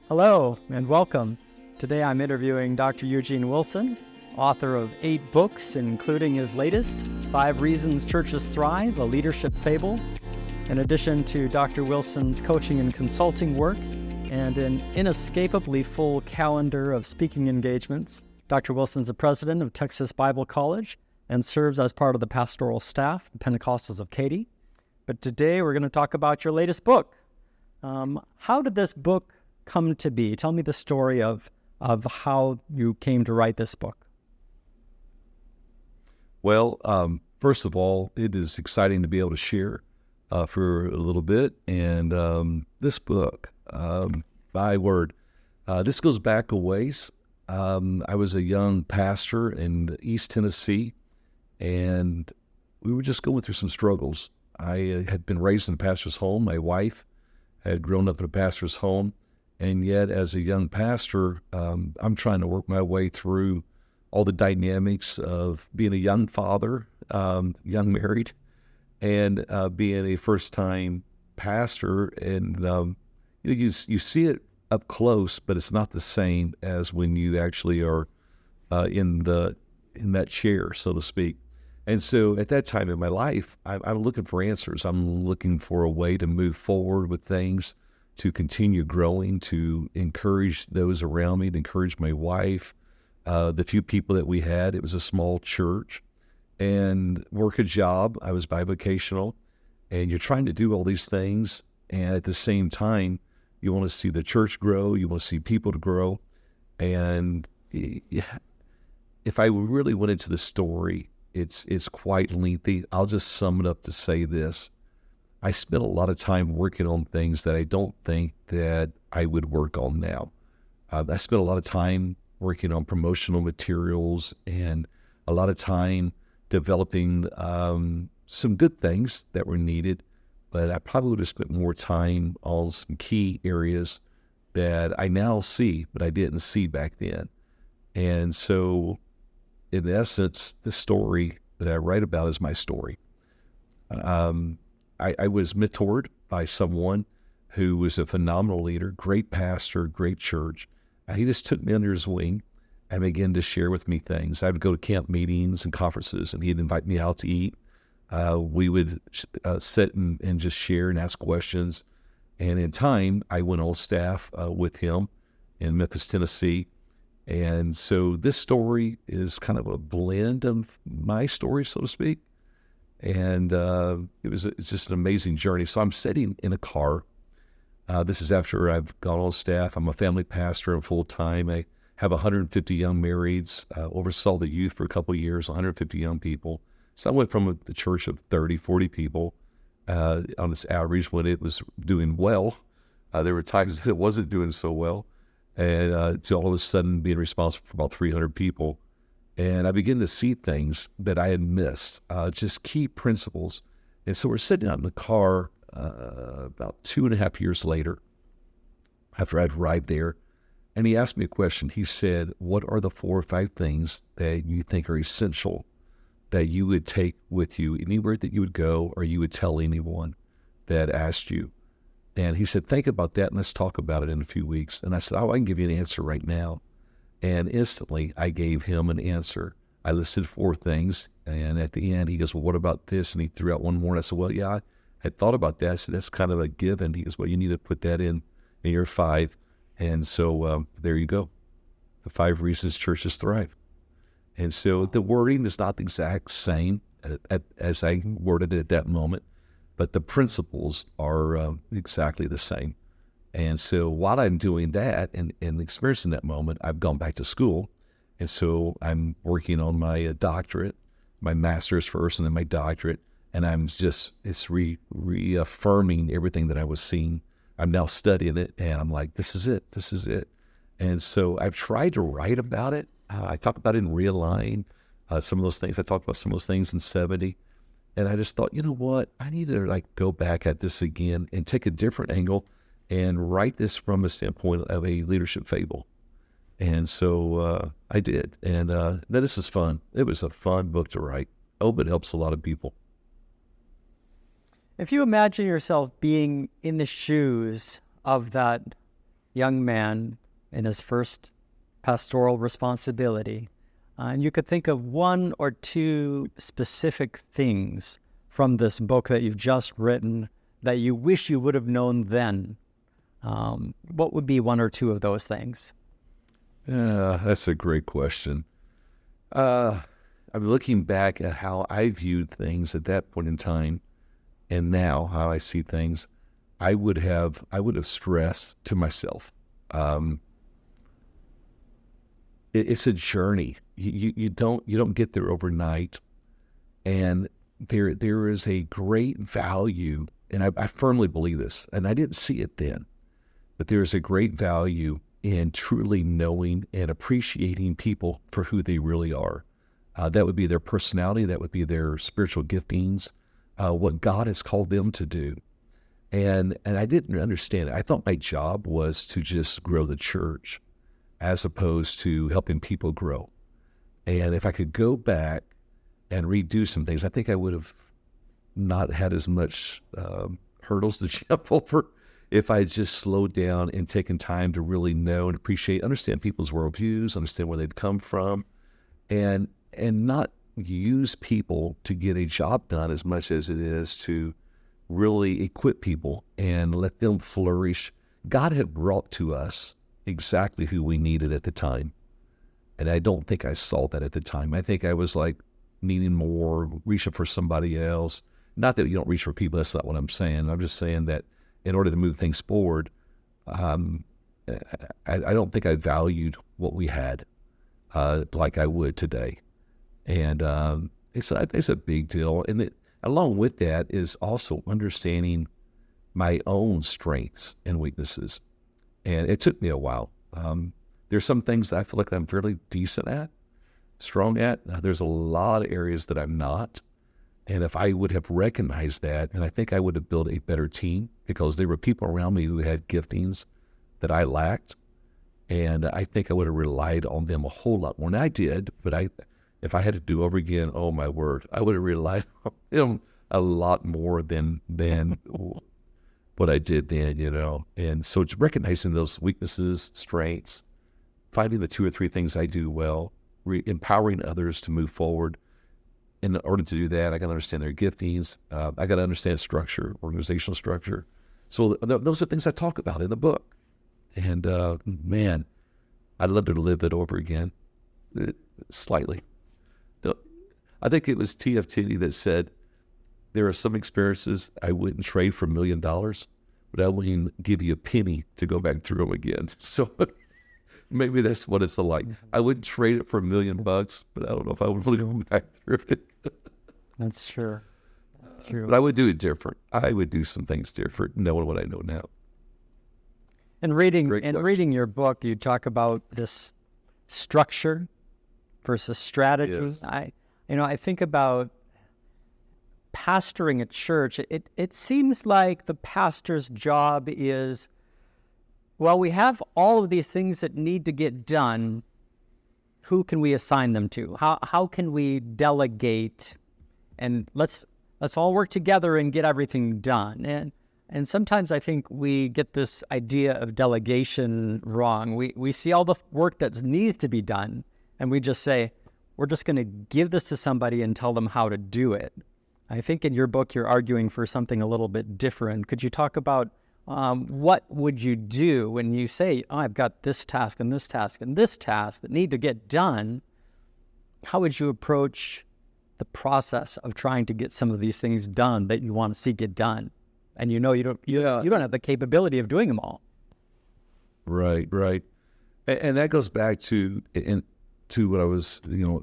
Hello and welcome. Today I'm interviewing Dr. Eugene Wilson, author of 8 books, including his latest, 5 Reasons Churches Thrive, a leadership fable. In addition to Dr. Wilson's coaching and consulting work and an inescapably full calendar of speaking engagements, Dr. Wilson's the president of Texas Bible College and serves as part of the pastoral staff, the Pentecostals of Katy. But today we're going to talk about your latest book. How did this book come to be? Tell me the story of how you came to write this book. Well, first of all, it is exciting to be able to share for a little bit. And this book, my word, this goes back a ways. I was a young pastor in East Tennessee, and we were just going through some struggles. I had been raised in a pastor's home. My wife had grown up in a pastor's home. And yet, as a young pastor, I'm trying to work my way through all the dynamics of being a young father, young married, and being a first-time pastor. And you see it up close, but it's not the same as when you actually are in that chair, so to speak. And so, at that time in my life, I'm looking for answers. I'm looking for a way to move forward with things, to continue growing, to encourage those around me, to encourage my wife, the few people that we had. It was a small church, and work a job. I was bivocational, and you're trying to do all these things, and at the same time, you want to see the church grow, you want to see people to grow. And if I really went into the story, it's quite lengthy. I'll just sum it up to say this. I spent a lot of time working on things that I don't think that I would work on now. I spent a lot of time working on promotional materials and a lot of time developing some good things that were needed, but I probably would have spent more time on some key areas that I now see, but I didn't see back then. And so, in essence, the story that I write about is my story. I was mentored by someone who was a phenomenal leader, great pastor, great church. He just took me under his wing and began to share with me things. I would go to camp meetings and conferences, and he'd invite me out to eat. We would sit and just share and ask questions. And in time, I went on staff with him in Memphis, Tennessee. And so this story is kind of a blend of my story, so to speak. And it's just an amazing journey. So I'm sitting in a car. This is after I've gone on staff. I'm a family pastor and full-time. I have 150 young marrieds, oversaw the youth for a couple of years, 150 young people. So I went from a church of 30, 40 people on this average when it was doing well. There were times that it wasn't doing so well. And to all of a sudden being responsible for about 300 people. And I began to see things that I had missed, just key principles. And so we're sitting out in the car about 2.5 years later, after I'd arrived there, and he asked me a question. He said, what are the 4 or 5 things that you think are essential that you would take with you anywhere that you would go, or you would tell anyone that asked you? And he said, think about that, and let's talk about it in a few weeks. And I said, I can give you an answer right now. And instantly, I gave him an answer. I listed 4 things, and at the end, he goes, well, what about this? And he threw out one more, and I said, well, yeah, I had thought about that. I said, that's kind of a given. He goes, well, you need to put that in your 5. And so there you go, the 5 reasons churches thrive. And so the wording is not the exact same as I worded it at that moment, but the principles are exactly the same. And so while I'm doing that and experiencing that moment, I've gone back to school. And so I'm working on my doctorate, my master's first, and then my doctorate. And it's reaffirming everything that I was seeing. I'm now studying it, and I'm like, this is it. And so I've tried to write about it. I talk about it in Realign, some of those things. I talked about some of those things in 70. And I just thought, you know what? I need to go back at this again and take a different angle and write this from the standpoint of a leadership fable. And so I did. And this is fun. It was a fun book to write. I hope it helps a lot of people. If you imagine yourself being in the shoes of that young man in his first pastoral responsibility, and you could think of one or two specific things from this book that you've just written that you wish you would have known then, what would be one or two of those things? That's a great question. I'm looking back at how I viewed things at that point in time, and now how I see things. I would have stressed to myself. It's a journey. You don't get there overnight, and there is a great value, and I firmly believe this, and I didn't see it then, but there is a great value in truly knowing and appreciating people for who they really are. That would be their personality, that would be their spiritual giftings, what God has called them to do. And I didn't understand it. I thought my job was to just grow the church as opposed to helping people grow. And if I could go back and redo some things, I think I would have not had as much hurdles to jump over if I just slowed down and taken time to really know and appreciate, understand people's worldviews, understand where they've come from, and not use people to get a job done as much as it is to really equip people and let them flourish. God had brought to us exactly who we needed at the time. And I don't think I saw that at the time. I think I was like needing more, reaching for somebody else. Not that you don't reach for people, that's not what I'm saying. I'm just saying that in order to move things forward, I don't think I valued what we had like I would today. And it's a big deal. And along with that is also understanding my own strengths and weaknesses. And it took me a while. There's some things that I feel like I'm fairly decent at, strong at. There's a lot of areas that I'm not. And if I would have recognized that, and I think I would have built a better team, because there were people around me who had giftings that I lacked. And I think I would have relied on them a whole lot more. And I did, but if I had to do over again, oh my word, I would have relied on them a lot more than what I did then, And so it's recognizing those weaknesses, strengths, finding the two or three things I do well, empowering others to move forward. In order to do that, I got to understand their giftings. I got to understand structure, organizational structure. So those are things I talk about in the book. And man, I'd love to live it over again, slightly. I think it was T.F. Tinney that said, there are some experiences I wouldn't trade for $1 million, but I wouldn't give you a penny to go back through them again. So maybe that's what it's like. I wouldn't trade it for $1 million, but I don't know if I would really go back through it. That's true. That's true. But I would do it different. I would do some things different, knowing what I know now. And reading your book, you talk about this structure versus strategy. Yes. I think about pastoring a church. It seems like the pastor's job is, well, we have all of these things that need to get done. Who can we assign them to? How can we delegate? And let's all work together and get everything done. And sometimes I think we get this idea of delegation wrong. We see all the work that needs to be done, and we just say, we're just going to give this to somebody and tell them how to do it. I think in your book, you're arguing for something a little bit different. Could you talk about what would you do when you say, I've got this task and this task and this task that need to get done? How would you approach the process of trying to get some of these things done that you want to see get done? And you don't have the capability of doing them all. Right. And that goes back to what I was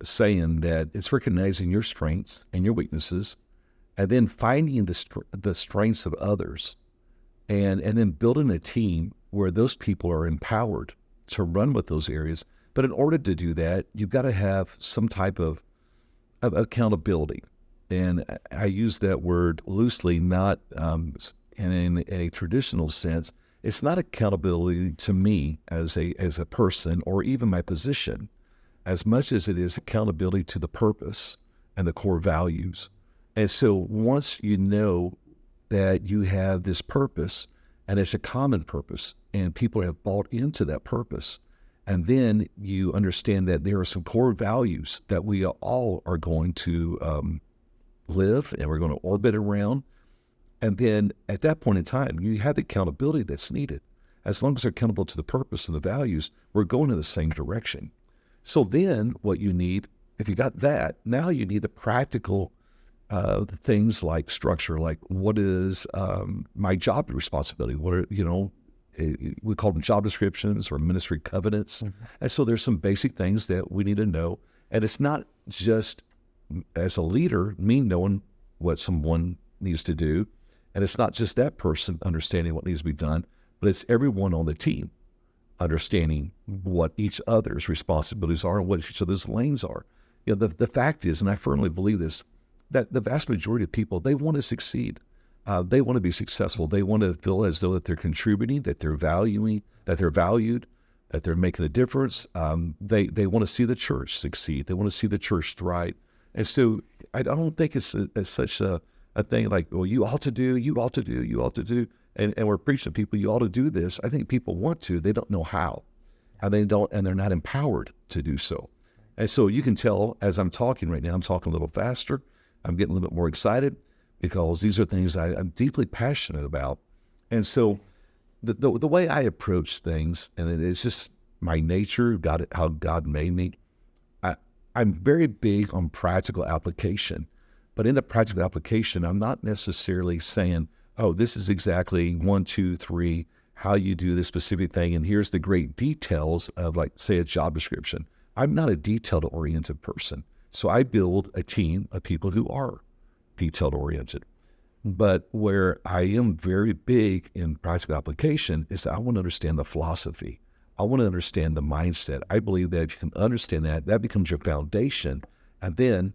saying, that it's recognizing your strengths and your weaknesses, and then finding the strengths of others, and then building a team where those people are empowered to run with those areas. But in order to do that, you've got to have some type of accountability. And I use that word loosely, not in a traditional sense. It's not accountability to me as a person or even my position, as much as it is accountability to the purpose and the core values. And so once you know that you have this purpose, and it's a common purpose, and people have bought into that purpose. And then you understand that there are some core values that we all are going to live and we're going to orbit around. And then at that point in time, you have the accountability that's needed. As long as they're accountable to the purpose and the values, we're going in the same direction. So then what you need, if you got that, now you need the practical things like structure, like what is my job responsibility? What are, we call them job descriptions or ministry covenants. Mm-hmm. And so there's some basic things that we need to know. And it's not just as a leader, me knowing what someone needs to do. And it's not just that person understanding what needs to be done, but it's everyone on the team understanding what each other's responsibilities are and what each other's lanes are. The fact is, and I firmly believe this, that the vast majority of people, they want to succeed. They want to be successful. They want to feel as though that they're contributing, that they're valuing, that they're valued, that they're making a difference. They want to see the church succeed. They want to see the church thrive. And so I don't think it's such a thing like, well, you ought to do, and we're preaching to people, you ought to do this. I think people want to, they don't know how, and they're not empowered to do so. And so you can tell as I'm talking right now, I'm talking a little faster. I'm getting a little bit more excited because these are things I'm deeply passionate about. And so the way I approach things, and it's just my nature, how God made me, I'm very big on practical application. But in the practical application, I'm not necessarily saying, oh, this is exactly 1, 2, 3, how you do this specific thing, and here's the great details of, like, say, a job description. I'm not a detailed-oriented person. So I build a team of people who are detailed-oriented. But where I am very big in practical application is that I want to understand the philosophy. I want to understand the mindset. I believe that if you can understand that, that becomes your foundation, and then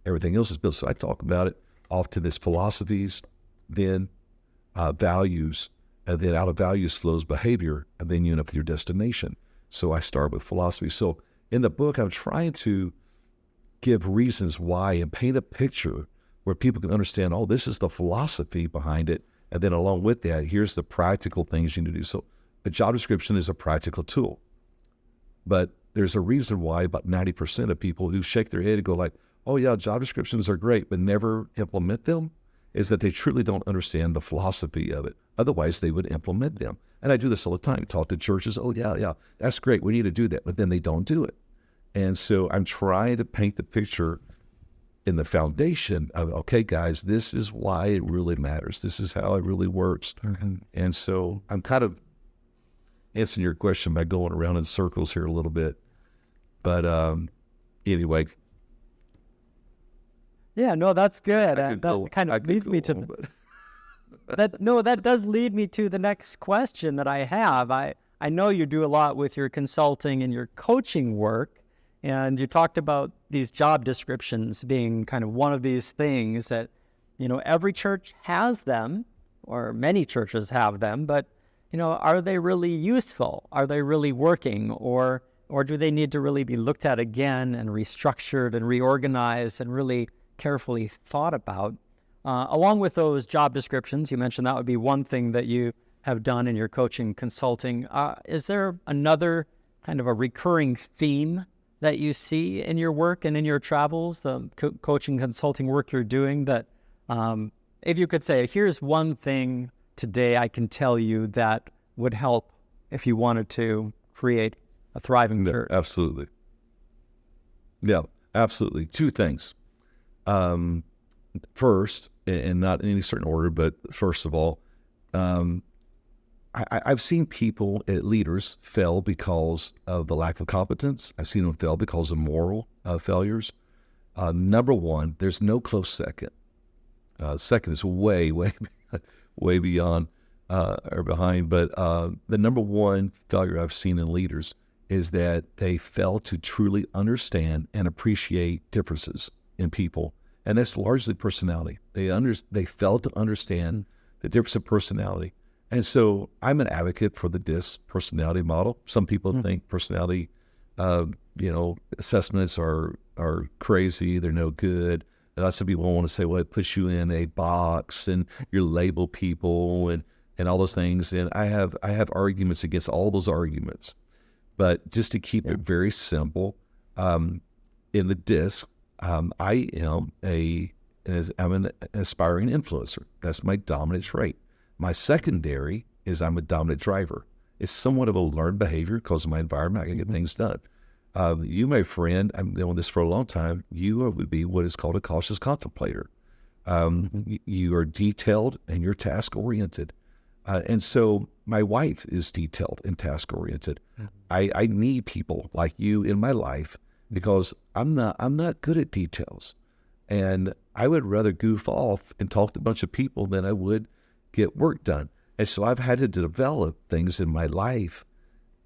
everything else is built. So I talk about it off to this philosophies, then values, and then out of values flows behavior, and then you end up with your destination. So I start with philosophy. So in the book, I'm trying to give reasons why and paint a picture where people can understand, oh, this is the philosophy behind it. And then along with that, here's the practical things you need to do. So a job description is a practical tool. But there's a reason why about 90% of people who shake their head and go like, oh yeah, job descriptions are great, but never implement them, is that they truly don't understand the philosophy of it. Otherwise, they would implement them. And I do this all the time. Talk to churches, oh yeah, that's great. We need to do that. But then they don't do it. And so I'm trying to paint the picture in the foundation of, okay, guys, this is why it really matters. This is how it really works. Mm-hmm. And so I'm kind of answering your question by going around in circles here a little bit. But anyway. Yeah, no, that's good. That kind of leads me to that does lead me to the next question that I have. I know you do a lot with your consulting and your coaching work. And you talked about these job descriptions being kind of one of these things that, every church has them, or many churches have them, but, are they really useful? Are they really working? Or do they need to really be looked at again and restructured and reorganized and really carefully thought about? Along with those job descriptions, you mentioned that would be one thing that you have done in your coaching consulting. Is there another kind of a recurring theme that you see in your work and in your travels, the coaching consulting work you're doing, that if you could say, here's one thing today I can tell you that would help if you wanted to create a thriving church? Absolutely. Yeah, absolutely. Two things. First, and not in any certain order, but first of all, I've seen people, leaders, fail because of the lack of competence. I've seen them fail because of moral failures. Number one, there's no close second. Second is way beyond or behind. But the number one failure I've seen in leaders is that they fail to truly understand and appreciate differences in people. And that's largely personality. They fail to understand the difference of personality. And so I'm an advocate for the DISC personality model. Some people think personality, assessments are crazy. They're no good. And lots of people want to say, well, it puts you in a box and you label people. and all those things. And I have arguments against all those arguments. But just to keep it very simple, in the disc, I'm an aspiring influencer. That's my dominant trait. My secondary is I'm a dominant driver. It's somewhat of a learned behavior because of my environment. I can get things done. You, my friend, I've been doing this for a long time. You would be what is called a cautious contemplator. You are detailed and you're task oriented. And so my wife is detailed and task oriented. I need people like you in my life because I'm not good at details. And I would rather goof off and talk to a bunch of people than I would get work done. And so I've had to develop things in my life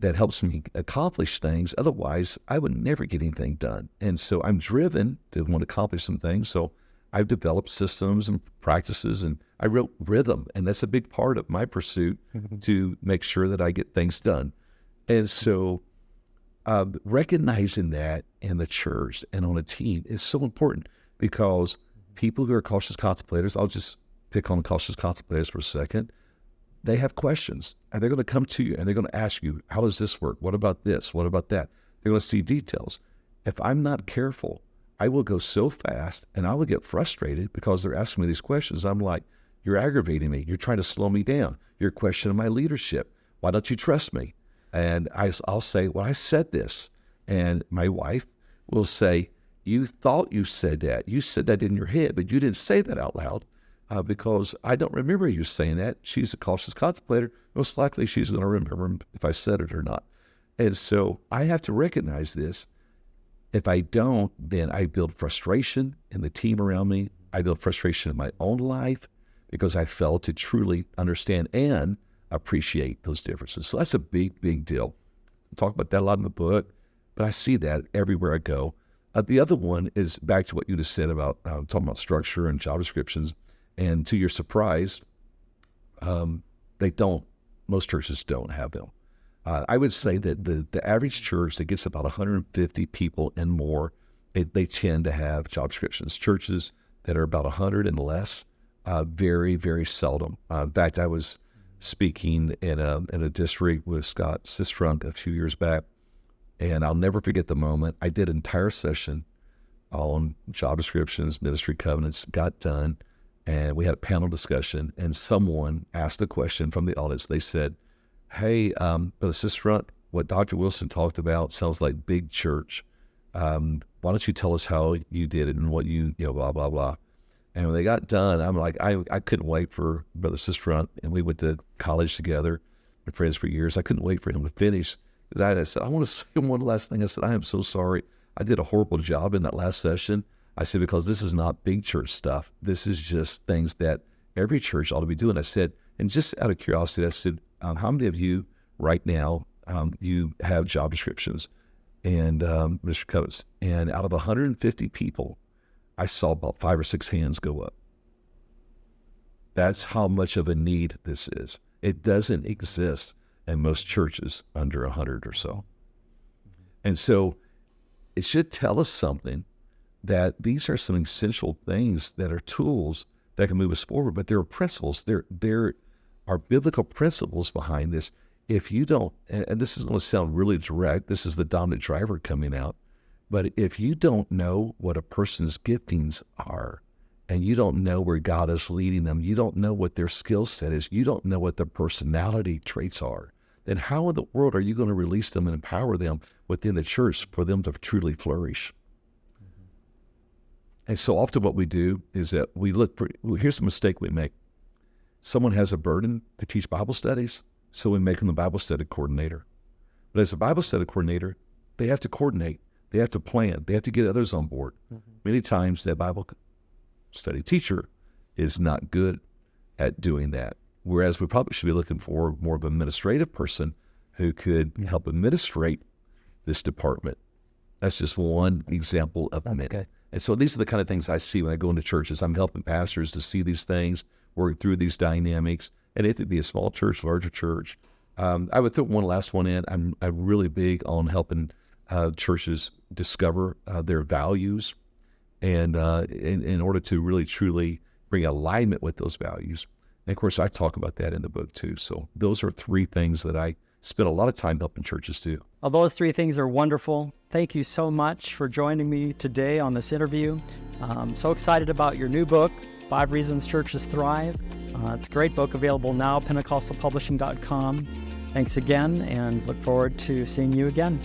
that helps me accomplish things. Otherwise, I would never get anything done. And so I'm driven to want to accomplish some things. So I've developed systems and practices, and I wrote rhythm. And that's a big part of my pursuit to make sure that I get things done. And so recognizing that in the church and on a team is so important because people who are cautious contemplators, I'll just pick on cautious contemplators for a second, they have questions and they're going to come to you and they're going to ask you, how does this work? What about this? What about that? They're going to see details. If I'm not careful, I will go so fast and I will get frustrated because they're asking me these questions. I'm like, you're aggravating me. You're trying to slow me down. You're questioning my leadership. Why don't you trust me? And I'll say, well, I said this. And my wife will say, you thought you said that. You said that in your head, but you didn't say that out loud. Because I don't remember you saying that. She's a cautious contemplator. Most likely she's going to remember if I said it or not. And so I have to recognize this. If I don't, then I build frustration in the team around me. I build frustration in my own life because I fail to truly understand and appreciate those differences. So that's a big, big deal. I talk about that a lot in the book, but I see that everywhere I go. The other one is back to what you just said about talking about structure and job descriptions. And to your surprise, most churches don't have them. I would say that the average church that gets about 150 people and more, they tend to have job descriptions. Churches that are about 100 and less, very, very seldom. In fact, I was speaking in a district with Scott Sistrunk a few years back, and I'll never forget the moment. I did an entire session on job descriptions, ministry covenants, got done, and we had a panel discussion, and someone asked a question from the audience. They said, hey, Brother Sistrunk, what Dr. Wilson talked about sounds like big church. Why don't you tell us how you did it and what blah, blah, blah. And when they got done, I'm like, I couldn't wait for Brother Sistrunk, and we went to college together, been friends for years. I couldn't wait for him to finish. Because I said, I want to say one last thing. I said, I am so sorry. I did a horrible job in that last session. I said, because this is not big church stuff. This is just things that every church ought to be doing. I said, and just out of curiosity, I said, how many of you right now, you have job descriptions and Mr. Coates? And out of 150 people, I saw about 5 or 6 hands go up. That's how much of a need this is. It doesn't exist in most churches under 100 or so. And so it should tell us something that these are some essential things that are tools that can move us forward, but there are principles. There are biblical principles behind this. If you don't, and this is going to sound really direct, this is the dominant driver coming out, but if you don't know what a person's giftings are, and you don't know where God is leading them, you don't know what their skill set is, you don't know what their personality traits are, then how in the world are you going to release them and empower them within the church for them to truly flourish? And so often what we do is that we look for, here's the mistake we make. Someone has a burden to teach Bible studies, so we make them the Bible study coordinator. But as a Bible study coordinator, they have to coordinate, they have to plan, they have to get others on board. Many times that Bible study teacher is not good at doing that. Whereas we probably should be looking for more of an administrative person who could help administrate this department. That's just one example of many. Good. And so these are the kind of things I see when I go into churches. I'm helping pastors to see these things, work through these dynamics. And if it be a small church, larger church, I would throw one last one in. I'm really big on helping churches discover their values, and in order to really truly bring alignment with those values. And of course, I talk about that in the book too. So those are 3 things that I spend a lot of time helping churches do. Well, those 3 things are wonderful. Thank you so much for joining me today on this interview. I'm so excited about your new book, 5 Reasons Churches Thrive. It's a great book, available now, pentecostalpublishing.com. Thanks again, and look forward to seeing you again.